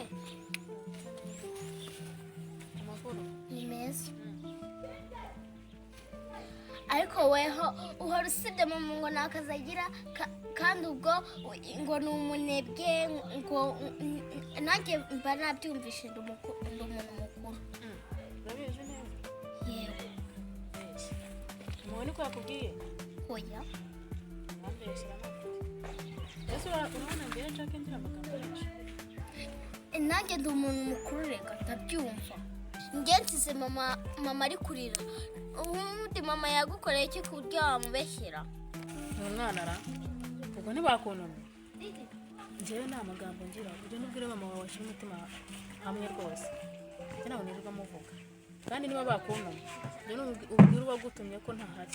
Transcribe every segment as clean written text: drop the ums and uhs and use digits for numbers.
bite? Amakuru Ni meza. Ariko weho uhora usibye mu ngo nakazagira kandi ubwo ngo ni umunebwe ngo nanjye mba nabyumvishe ndi umuntu mukuru. urabizi neza Yewe. umuntu ko yakubwiye Hoya. ambeshyira ese urabona mbere nshaka ngira amagambo yacu Nanjye ndi umuntu mukuru reka ndabyumva. Ngensize mama ari kurira. Ubundi mama yagukoreye iki kurya wamubeshyera? ni umwana ra ubwo ntibakuntumye njyewe nta magambo ngira ujye nubwire mama wawe washyira umutima hamwe rwose njye ntabwo nirirwa muvuga kandi niba bakuntumye njye ubwire uwagutumye ko ntahari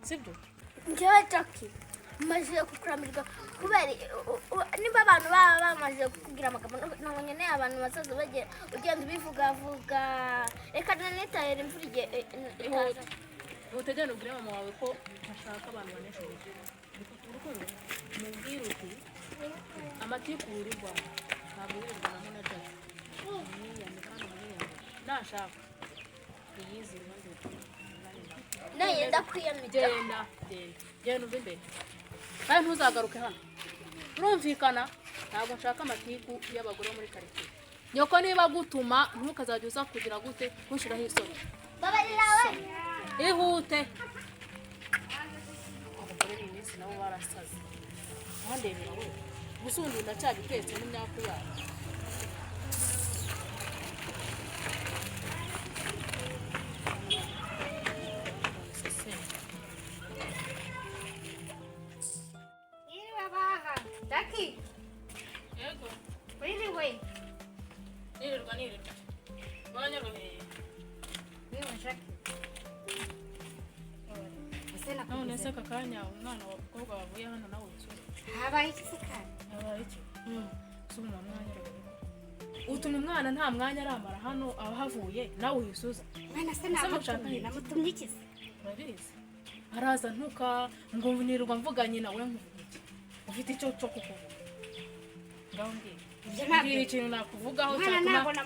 sibyo Njyewe Jackie maze kukuramirwa kubera niba abantu baba bamaze kukubwira amagambo ntabwo nkeneye abantu basaza bagiye ugenda ubivugavuga reka nanitahira imvura igihe ikaza. utegane ubwire mama wawe ko ntashaka abantu banesheje urukundo mubwire uti amatiku wirirwamo ntabwo wirirwamo na Jackie umwiyame kandi umwiyame nashaka iyizire maze Naye ndakwiyamira. genda uve imbere kandi ntuzagaruke hano urumvikana ntabwo nshaka amatiku y'abagore muri karitsiye nyoko niba gutuma ntukazajya uza kugira gute ntushyiraho isoni Babarira we. ihute abagore iyi minsi nabo barasaze ntandebera we gusa ubundi ndacyabitetse n'imyaka yabo Jackie, yego wiriwe. nirirwa banyaruheye Wiriwe Jackie. none se aka kanya umwana w'abakobwa bavuye hano nawe usura Habaye iki se kandi? yabaye iki si umwana utuma umwana nta mwanya aramara hano ahavuye nawe uyisuza Mwana se namutumye namutumye iki se? urabizi araza ntuka ngo nirirwa mvuganye nawe nkuvuge ufite icyo cyo kukuvuga ngaho mbwira Ibyo ntabwo mbwira ikintu nakuvugaho mwana cyatuma nabona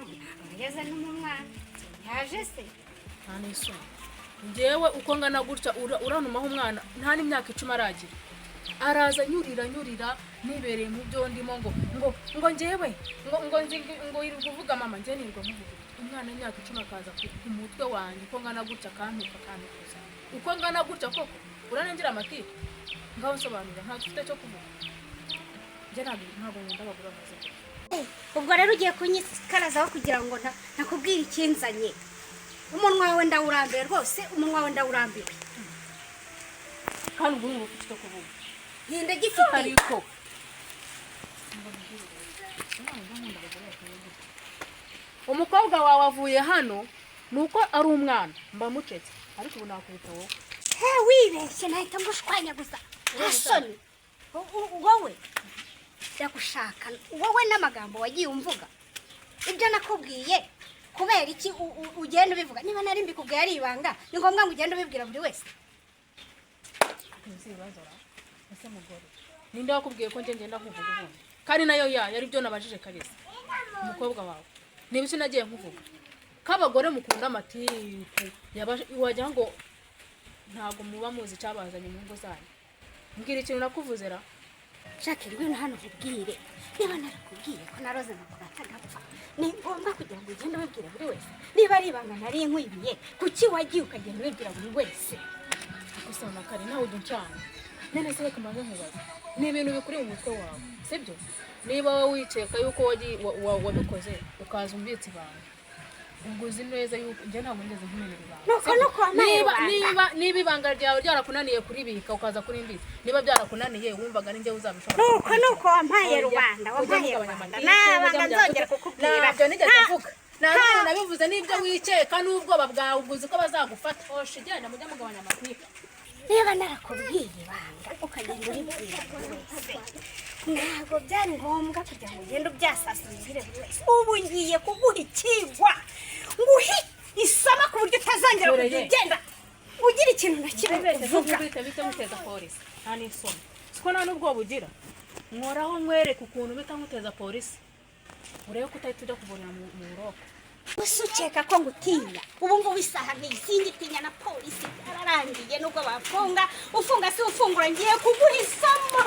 yageze n'umwana yaje se nta n'isoni njyewe uko ngana gutya uranumaho umwana nta n'imyaka 10 aragira araza nyurira nibereye mu byo ndimo ngo njyewe ngo iri kuvuga mama njye nirirwa muvuga umwana imyaka 10 akaza ku mutwe wanjye uko ngana gutya kantuka uko ngana gutya koko uranengira amatiku ngaho nsobanura nta gifite cyo kuvuga njye ntabwo nkunda abagore bamaze ubwo rero ugiye kunyikarazaho kugira ngo nakubwire ikinzanye umunwa wawe ndawurambiwe rwose umunwa wawe ndawurambiwe kandi ubwo ni ufite cyo kuvuga ninde gifite ariko umukobwa wawe avuye hano nuko ari umwana mbamucetse ariko ubu nakubita wowe wibeshye nahita ngushwanya gusa asoni wowe ndagushaka wowe n'amagambo wagiye umvuga ibyo nakubwiye kubera iki ugenda ubivuga niba nari mbikubwiye ari ibanga ni ngombwa ngo ugende ubibwira buri wese ese mugore ninde wakubwiye ko ngenda kuvuga ubundi kandi nayo yari byo nabajije Kalisa umukobwa wawe niba isi nagiye nkuvuga k'abagore mukunda amatiku wagira ngo ntago muba muzi cyabazanye mu ngo zanyu mbwira ikintu nakuvuze ra Jackie rwino hano ubwire niba narakubwiye ko naroze nakurata gapfa ni ngombwa kugira ngo ugende ubibwira buri wese niba ari ibanga nari nkwibiye kuki wagiye ukagenda ubibwira buri wese gusama kare nawe uducana nene se reka maze nkubaza ni ibintu bikuri mu mutwe wawe sibyo niba wiceka yuko wabikoze ukaza umbitse ibanga ubwo uzi neza yuko njye ntabwo ngeze nkumenera ibanga niba ibanga ryawe ryarakunaniye kuribika ukaza kuri mbitse niba byarakunaniye wumvaga ni njye uzabishobora nuko wampaye rubanda nabanga nzongera kukubwira nabyo nigeze kuvuga ntabwo nabivuze n'ibyo wiceka n'ubwoba bwawe uguzi ko bazagufata oshe genda mujya mugabanya amatiku niba narakubwiye ibanga ukagenda uribwira buri wese ntabwo byari ngombwa kugira ngo ugende ubyasasire buri wese ubu ngiye kuguha ikigwa nguhi isaba ku buryo utazongera kugenda ugira ikintu na kimwe uvuga bite muteza polisi nta n'isoni siko nta n'ubwoba ugira mworaho mwereke ukuntu bita muteza polisi urebe ko utahita ujya kuvurira mu buroko. gusa ukeka ko ngutinya ubu ngubu isaha nk'iyi singitinya na polisi yararangiye nubwo bafunga ufunga si ufungura ngiye kuguha isomo